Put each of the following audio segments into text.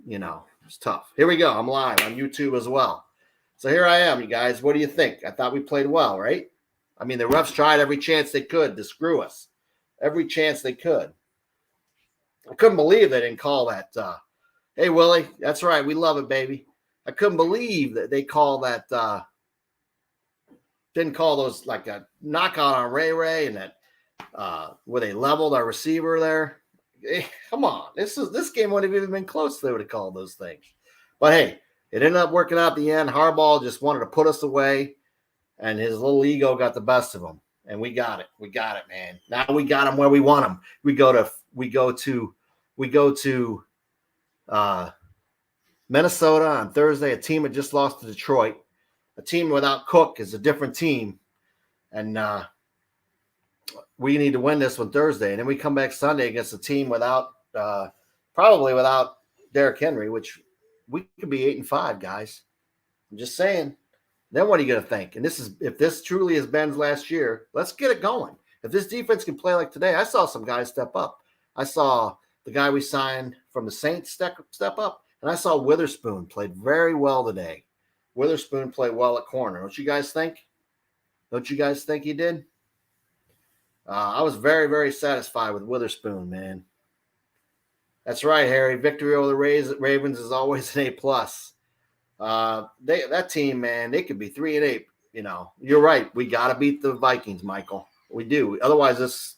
it's tough. Here we go. I'm live on YouTube as well. So here I am, you guys. What do you think? I thought we played well, right? I mean, the refs tried every chance they could to screw us. Every chance they could. I couldn't believe they didn't call that. Hey, Willie, that's right. We love it, baby. I couldn't believe that they called that. Didn't call those like a knockout on Ray and that where they leveled our receiver there. Hey, come on. This game wouldn't have even been close if they would have called those things. But hey, it ended up working out at the end. Harbaugh just wanted to put us away, and his little ego got the best of him. And we got it. We got it, man. Now we got him where we want him. We go to Minnesota on Thursday, a team that just lost to Detroit. A team without Cook is a different team. And we need to win this one Thursday. And then we come back Sunday against a team probably without Derrick Henry, which we could be 8-5, guys. I'm just saying. Then what are you going to think? And if this truly is Ben's last year, let's get it going. If this defense can play like today, I saw some guys step up. I saw the guy we signed from the Saints step up, and I saw Witherspoon played very well today. Witherspoon played well at corner. Don't you guys think? Don't you guys think he did? I was very, very satisfied with Witherspoon, man. That's right, Harry. Victory over the Ravens is always an A+. That team, man, they could be 3-8. You're right. We got to beat the Vikings, Michael. We do. Otherwise, this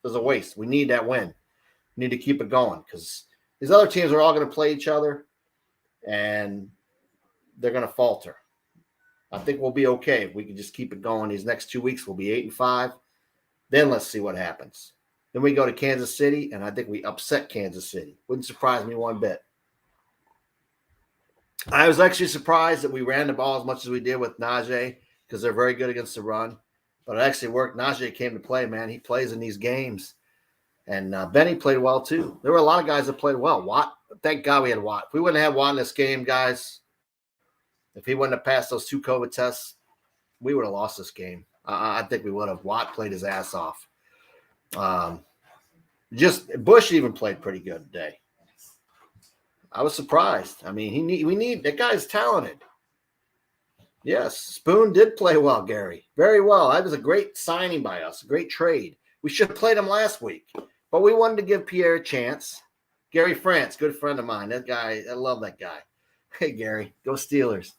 is a waste. We need that win. We need to keep it going because these other teams are all going to play each other, and they're going to falter. I think we'll be okay if we can just keep it going. These next 2 weeks, we'll be 8-5. Then let's see what happens. Then we go to Kansas City, and I think we upset Kansas City. Wouldn't surprise me one bit. I was actually surprised that we ran the ball as much as we did with Najee because they're very good against the run. But it actually worked. Najee came to play, man. He plays in these games. And Benny played well, too. There were a lot of guys that played well. Watt, thank God we had Watt. If we wouldn't have Watt in this game, guys, if he wouldn't have passed those 2 COVID tests, we would have lost this game. I think we would have. Watt played his ass off. Bush even played pretty good today. I was surprised. I mean, that guy's talented. Yes, Spoon did play well, Gary. Very well. That was a great signing by us, a great trade. We should have played him last week, but we wanted to give Pierre a chance. Gary France, good friend of mine. That guy, I love that guy. Hey, Gary, go Steelers.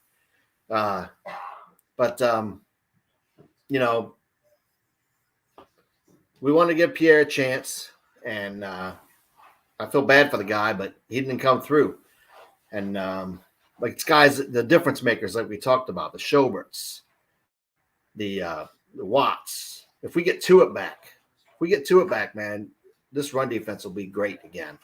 We wanted to give Pierre a chance, and I feel bad for the guy, but he didn't come through. And guys, the difference makers, like we talked about, the Schoberts, the Watts. If we get Tuitt back, man, this run defense will be great again.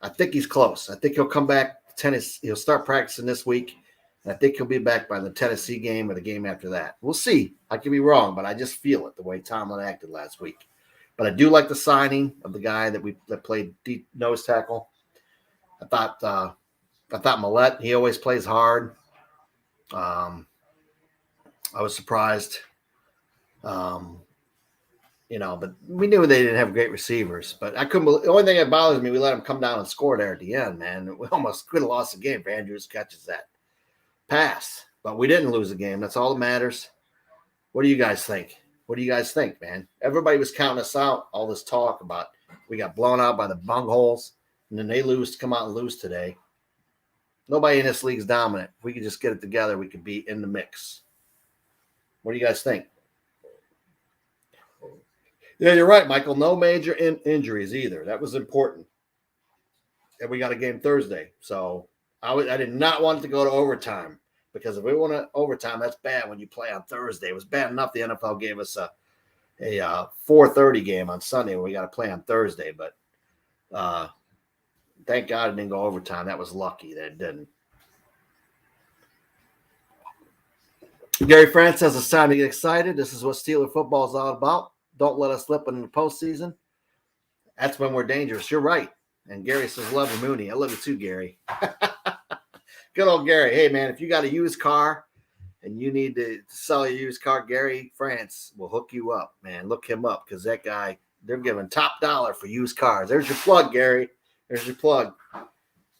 I think he's close. I think he'll come back to Tennessee. He'll start practicing this week. And I think he'll be back by the Tennessee game or the game after that. We'll see. I could be wrong, but I just feel it the way Tomlin acted last week. But I do like the signing of the guy that played deep nose tackle. I thought Millette, he always plays hard. I was surprised. But we knew they didn't have great receivers. But I couldn't believe, the only thing that bothers me, we let him come down and score there at the end, man. We almost could have lost the game if Andrews catches that pass. But we didn't lose the game. That's all that matters. What do you guys think? What do you guys think, man? Everybody was counting us out, all this talk about we got blown out by the bungholes, and then they come out and lose today. Nobody in this league is dominant. If we could just get it together, we could be in the mix. What do you guys think? Yeah, you're right, Michael. No major injuries either. That was important. And we got a game Thursday. So I did not want it to go to overtime. Because if we want to overtime, that's bad when you play on Thursday. It was bad enough the NFL gave us a 4:30 game on Sunday where we got to play on Thursday. But thank God it didn't go overtime. That was lucky that it didn't. Gary France says it's time to get excited. This is what Steeler football is all about. Don't let us slip in the postseason. That's when we're dangerous. You're right. And Gary says, love you, Mooney. I love you too, Gary. Good old Gary. Hey, man, if you got a used car and you need to sell a used car, Gary France will hook you up, man. Look him up because that guy, they're giving top dollar for used cars. There's your plug, Gary. There's your plug.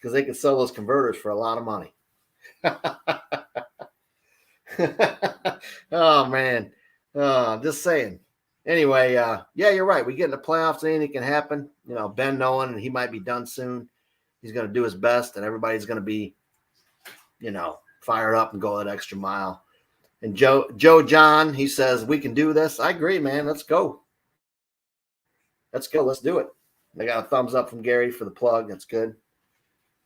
because they can sell those converters for a lot of money. Oh, man. Just saying. Anyway, yeah, you're right. We get in the playoffs, anything can happen. You know, Ben knowing he might be done soon. He's going to do his best, and everybody's going to be, you know, fired up and go that extra mile. And Joe John, he says, we can do this. I agree, man. Let's go. Let's go. Let's do it. I got a thumbs up from Gary for the plug. That's good.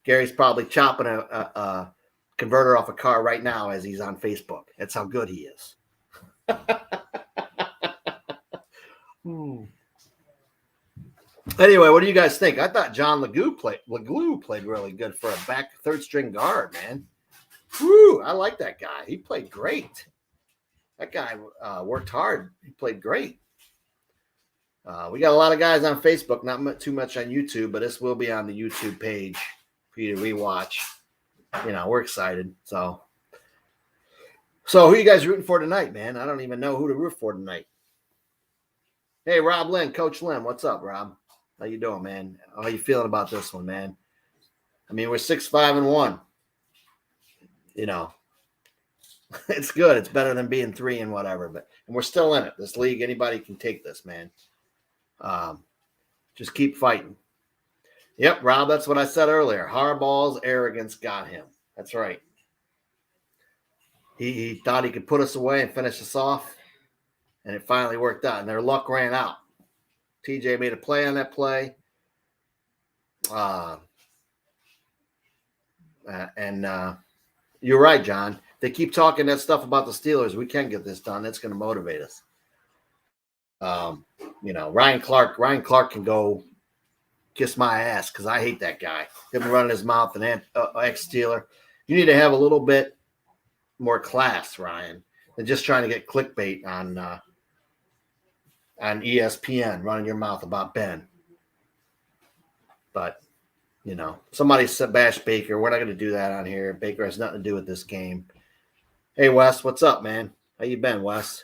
Gary's probably chopping a converter off a car right now as he's on Facebook. That's how good he is. Anyway, what do you guys think? I thought John Leglue played really good for a back third string guard, man. Woo, I like that guy. He played great. That guy worked hard. He played great. We got a lot of guys on Facebook, not too much on YouTube, but this will be on the YouTube page for you to rewatch. You know, we're excited. So who are you guys rooting for tonight, man? I don't even know who to root for tonight. Hey, Rob Lynn, Coach Lynn, what's up, Rob? How you doing, man? How are you feeling about this one, man? I mean, we're 6-5-1. You know, it's good. It's better than being 3 and whatever, and we're still in it. This league, anybody can take this, man. Just keep fighting. Yep, Rob, that's what I said earlier. Harbaugh's arrogance got him. That's right. He thought he could put us away and finish us off, and it finally worked out, and their luck ran out. TJ made a play on that play. You're right, John. They keep talking that stuff about the Steelers. We can get this done. That's going to motivate us. You know, Ryan Clark can go kiss my ass because I hate that guy. He'll be running his mouth, an ex-Steeler. You need to have a little bit more class, Ryan, than just trying to get clickbait on ESPN, running your mouth about Ben. But, you know, somebody said bash Baker. We're not going to do that on here. Baker has nothing to do with this game. Hey, Wes, what's up, man? How you been, Wes?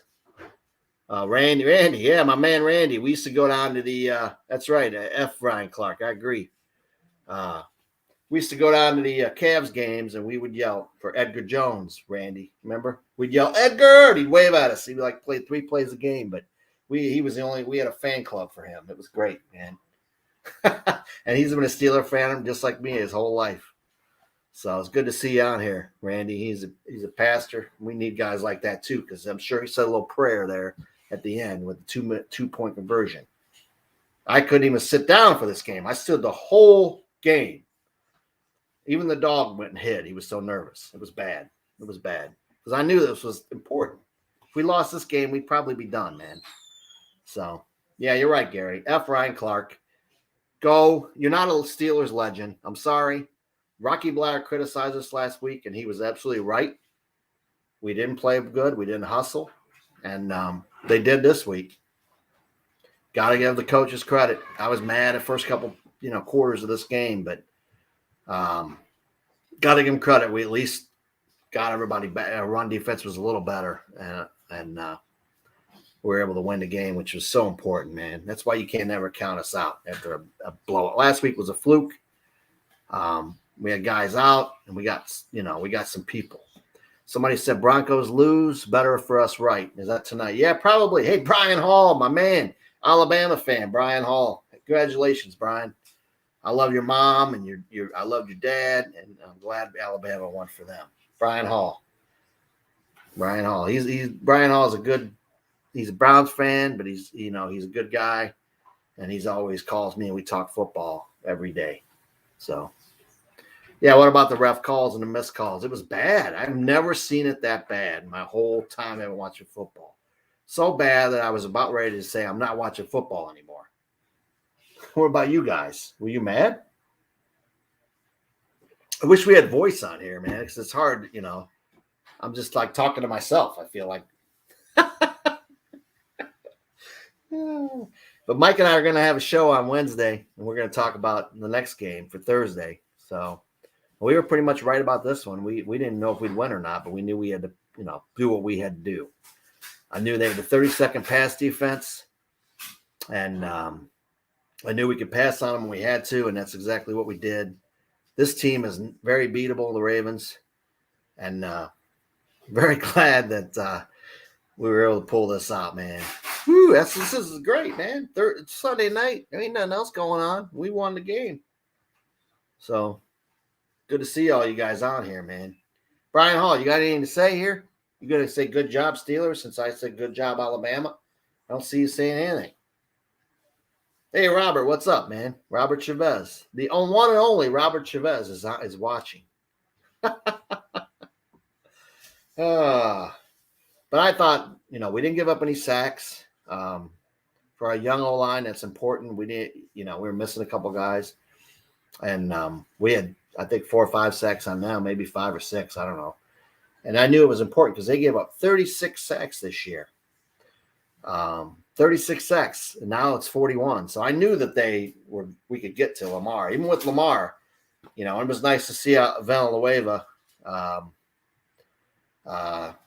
Randy, yeah, my man Randy. We used to go down to the that's right, F. Ryan Clark. I agree. We used to go down to the Cavs games, and we would yell for Edgar Jones, Randy. Remember? We'd yell, Edgar! And he'd wave at us. He'd like play 3 plays a game, but we had a fan club for him. It was great, man. And he's been a Steeler fan just like me his whole life. So it's good to see you on here, Randy. He's a pastor. We need guys like that too, because I'm sure he said a little prayer there at the end with the 2-point conversion. I couldn't even sit down for this game. I stood the whole game. Even the dog went and hid. He was so nervous. It was bad. It was bad because I knew this was important. If we lost this game, we'd probably be done, man. So, yeah, you're right, Gary. F. Ryan Clark. Go. You're not a Steelers legend. I'm sorry. Rocky Bleier criticized us last week, and he was absolutely right. We didn't play good. We didn't hustle. And they did this week. Got to give the coaches credit. I was mad at first couple, quarters of this game, but got to give them credit. We at least got everybody back. Our run defense was a little better, and we were able to win the game, which was so important, man. That's why you can't never count us out after a blowout. Last week was a fluke. We had guys out, and we got some people. Somebody said Broncos lose, better for us, right? Is that tonight? Yeah, probably. Hey, Brian Hall, my man, Alabama fan, Brian Hall. Congratulations, Brian. I love your mom, and I love your dad, and I'm glad Alabama won for them. Brian Hall. Brian Hall. Brian Hall is he's a Browns fan, but he's a good guy, and he's always calls me, and we talk football every day. So. Yeah, what about the ref calls and the missed calls? It was bad. I've never seen it that bad my whole time I've been watching football. So bad that I was about ready to say I'm not watching football anymore. What about you guys? Were you mad? I wish we had voice on here, man, because it's hard, I'm just like talking to myself, I feel like. But Mike and I are going to have a show on Wednesday, and we're going to talk about the next game for Thursday. So we were pretty much right about this one. We didn't know if we'd win or not, but we knew we had to, do what we had to do. I knew they had the 32nd pass defense, and I knew we could pass on them when we had to, and that's exactly what we did. this team is very beatable, the Ravens, and very glad that we were able to pull this out, man. Whew, this is great, man. It's Sunday night. There ain't nothing else going on. We won the game. So good to see all you guys on here, man. Brian Hall, you got anything to say here? You going to say good job, Steelers, since I said good job, Alabama? I don't see you saying anything. Hey, Robert, what's up, man? Robert Chavez. The one and only Robert Chavez is watching. But I thought, we didn't give up any sacks. For our young O-line, that's important. We were missing a couple guys. And we had, I think, 4 or 5 sacks on them, maybe 5 or 6. I don't know. And I knew it was important because they gave up 36 sacks this year. 36 sacks, and now it's 41. So I knew that we could get to Lamar. Even with Lamar, it was nice to see Villanueva.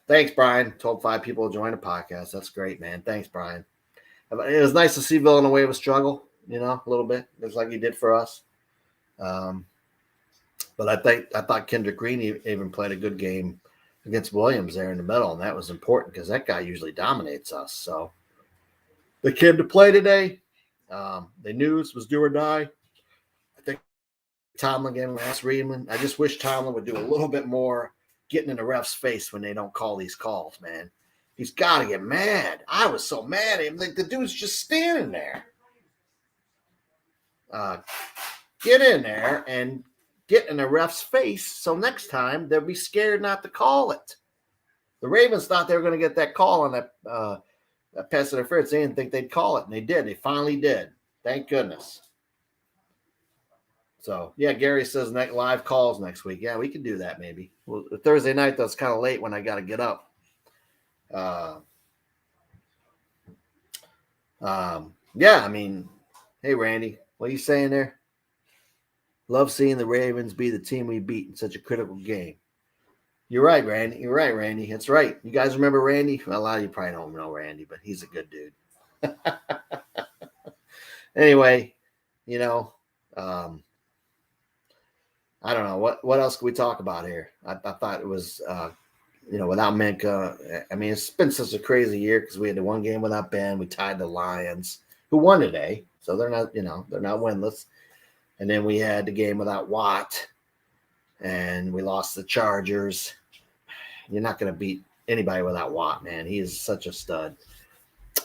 Thanks, Brian. Told 5 people to join the podcast. That's great, man. Thanks, Brian. It was nice to see Villanueva struggle, a little bit, just like he did for us. But I thought Kendrick Green even played a good game against Williams there in the middle, and that was important because that guy usually dominates us. So the kid to play today, they knew this was do or die. I think Tomlin gave him last reading. I just wish Tomlin would do a little bit more getting in the ref's face when they don't call these calls, man. He's got to get mad. I was so mad at him. Like, the dude's just standing there. Get in there and get in the ref's face so next time they'll be scared not to call it. The Ravens thought they were going to get that call on that pass interference. They didn't think they'd call it, and they did. They finally did. Thank goodness. So, yeah, Gary says live calls next week. Yeah, we can do that maybe. Well, Thursday night, though, it's kind of late when I got to get up. Yeah, I mean, hey, Randy, what are you saying there? Love seeing the Ravens be the team we beat in such a critical game. You're right, Randy. You're right, Randy. That's right. You guys remember Randy? Well, a lot of you probably don't know Randy, but he's a good dude. Anyway, I don't know. What else can we talk about here? I thought it was, without Minkah. I mean, it's been such a crazy year because we had the one game without Ben. We tied the Lions, who won today. So they're not winless. And then we had the game without Watt, and we lost the Chargers. You're not going to beat anybody without Watt, man. He is such a stud.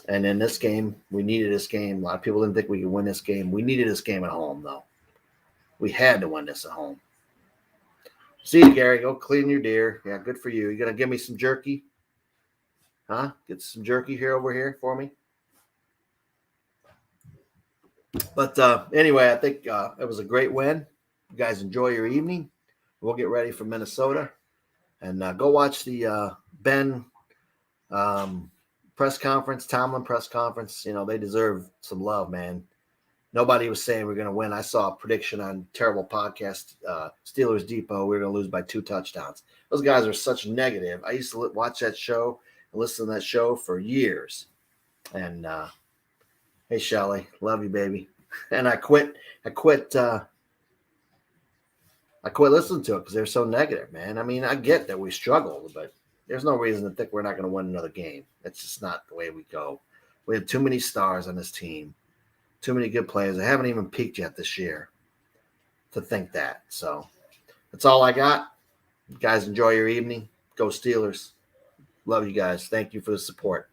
And in this game, we needed this game. A lot of people didn't think we could win this game. We needed this game at home, though. We had to win this at home. See you, Gary. Go clean your deer. Yeah, good for you. You going to give me some jerky? Huh? Get some jerky over here for me? But anyway, I think it was a great win. You guys enjoy your evening. We'll get ready for Minnesota. And go watch the Ben press conference, Tomlin press conference. They deserve some love, man. Nobody was saying we're going to win. I saw a prediction on terrible podcast, Steelers Depot. We're going to lose by 2 touchdowns. Those guys are such negative. I used to watch that show and listen to that show for years. And hey, Shelly, love you, baby. And I quit listening to it because they're so negative, man. I mean, I get that we struggled, but there's no reason to think we're not going to win another game. It's just not the way we go. We have too many stars on this team, too many good players. They haven't even peaked yet this year to think that. So that's all I got. You guys enjoy your evening. Go Steelers. Love you guys. Thank you for the support.